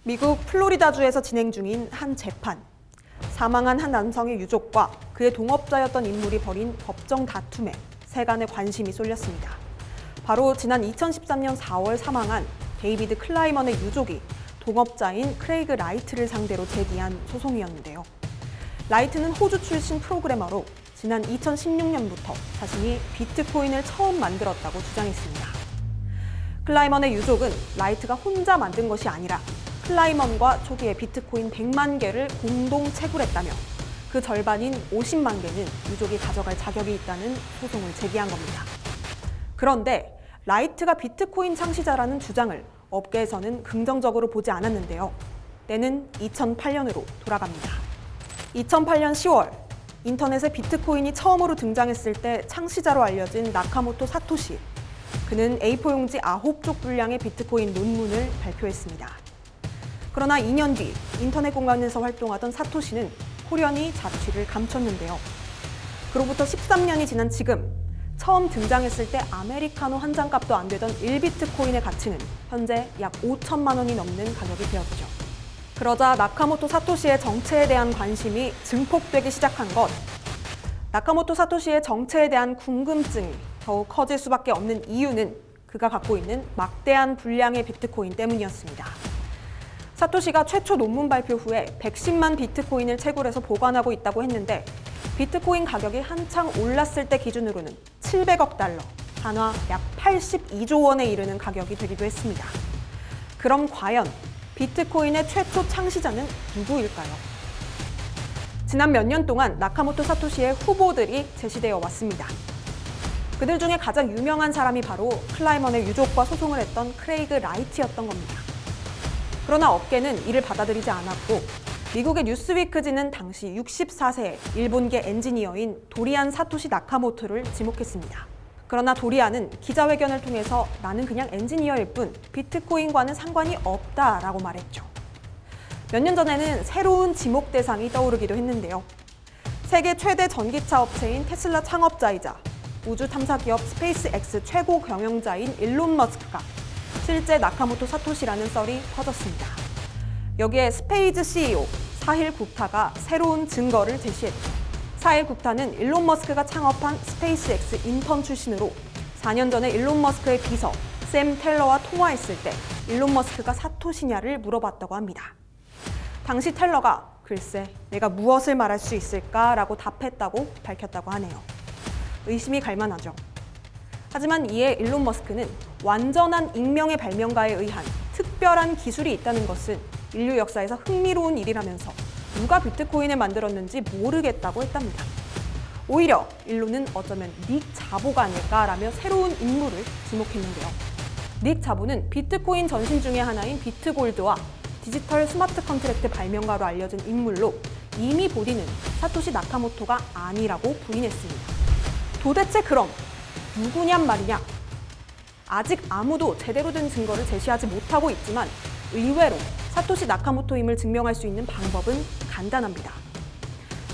미국 플로리다주에서 진행 중인 한 재판. 사망한 한 남성의 유족과 그의 동업자였던 인물이 벌인 법정 다툼에 세간의 관심이 쏠렸습니다. 바로 지난 2013년 4월 사망한 데이비드 클라이먼의 유족이 동업자인 크레이그 라이트를 상대로 제기한 소송이었는데요. 라이트는 호주 출신 프로그래머로 지난 2016년부터 자신이 비트코인을 처음 만들었다고 주장했습니다. 클라이먼의 유족은 라이트가 혼자 만든 것이 아니라 클라이먼과 초기에 비트코인 100만 개를 공동 채굴했다며 그 절반인 50만 개는 유족이 가져갈 자격이 있다는 소송을 제기한 겁니다. 그런데 라이트가 비트코인 창시자라는 주장을 업계에서는 긍정적으로 보지 않았는데요. 때는 2008년으로 돌아갑니다. 2008년 10월, 인터넷에 비트코인이 처음으로 등장했을 때 창시자로 알려진 나카모토 사토시. 그는 A4 용지 9쪽 분량의 비트코인 논문을 발표했습니다. 그러나 2년 뒤 인터넷 공간에서 활동하던 사토시는 호련히 자취를 감췄는데요. 그로부터 13년이 지난 지금, 처음 등장했을 때 아메리카노 한 장 값도 안 되던 1비트코인의 가치는 현재 약 5천만 원이 넘는 가격이 되었죠. 그러자 나카모토 사토시의 정체에 대한 관심이 증폭되기 시작한 것. 나카모토 사토시의 정체에 대한 궁금증이 더욱 커질 수밖에 없는 이유는 그가 갖고 있는 막대한 분량의 비트코인 때문이었습니다. 사토시가 최초 논문 발표 후에 110만 비트코인을 채굴해서 보관하고 있다고 했는데 비트코인 가격이 한창 올랐을 때 기준으로는 700억 달러, 단화 약 82조 원에 이르는 가격이 되기도 했습니다. 그럼 과연 비트코인의 최초 창시자는 누구일까요? 지난 몇 년 동안 나카모토 사토시의 후보들이 제시되어 왔습니다. 그들 중에 가장 유명한 사람이 바로 클라이먼의 유족과 소송을 했던 크레이그 라이트였던 겁니다. 그러나 업계는 이를 받아들이지 않았고 미국의 뉴스위크지는 당시 64세의 일본계 엔지니어인 도리안 사토시 나카모토를 지목했습니다. 그러나 도리안은 기자회견을 통해서 나는 그냥 엔지니어일 뿐 비트코인과는 상관이 없다라고 말했죠. 몇 년 전에는 새로운 지목 대상이 떠오르기도 했는데요. 세계 최대 전기차 업체인 테슬라 창업자이자 우주 탐사 기업 스페이스X 최고 경영자인 일론 머스크가 실제 나카모토 사토시라는 썰이 퍼졌습니다. 여기에 스페이즈 CEO 사힐 구프타가 새로운 증거를 제시했죠. 사힐 구프타는 일론 머스크가 창업한 스페이스X 인턴 출신으로 4년 전에 일론 머스크의 비서 샘 텔러와 통화했을 때 일론 머스크가 사토시냐를 물어봤다고 합니다. 당시 텔러가 글쎄 내가 무엇을 말할 수 있을까라고 답했다고 밝혔다고 하네요. 의심이 갈 만하죠. 하지만 이에 일론 머스크는 완전한 익명의 발명가에 의한 특별한 기술이 있다는 것은 인류 역사에서 흥미로운 일이라면서 누가 비트코인을 만들었는지 모르겠다고 했답니다. 오히려 일론은 어쩌면 닉 자보가 아닐까라며 새로운 인물을 지목했는데요. 닉 자보는 비트코인 전신 중의 하나인 비트골드와 디지털 스마트 컨트랙트 발명가로 알려진 인물로 이미 본인은 사토시 나카모토가 아니라고 부인했습니다. 도대체 그럼 누구냔 말이냐? 아직 아무도 제대로 된 증거를 제시하지 못하고 있지만 의외로 사토시 나카모토임을 증명할 수 있는 방법은 간단합니다.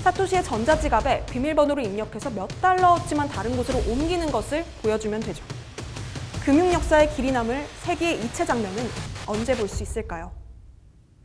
사토시의 전자지갑에 비밀번호를 입력해서 몇 달러어치만 다른 곳으로 옮기는 것을 보여주면 되죠. 금융 역사의 길이 남을 세계의 이체 장면은 언제 볼 수 있을까요?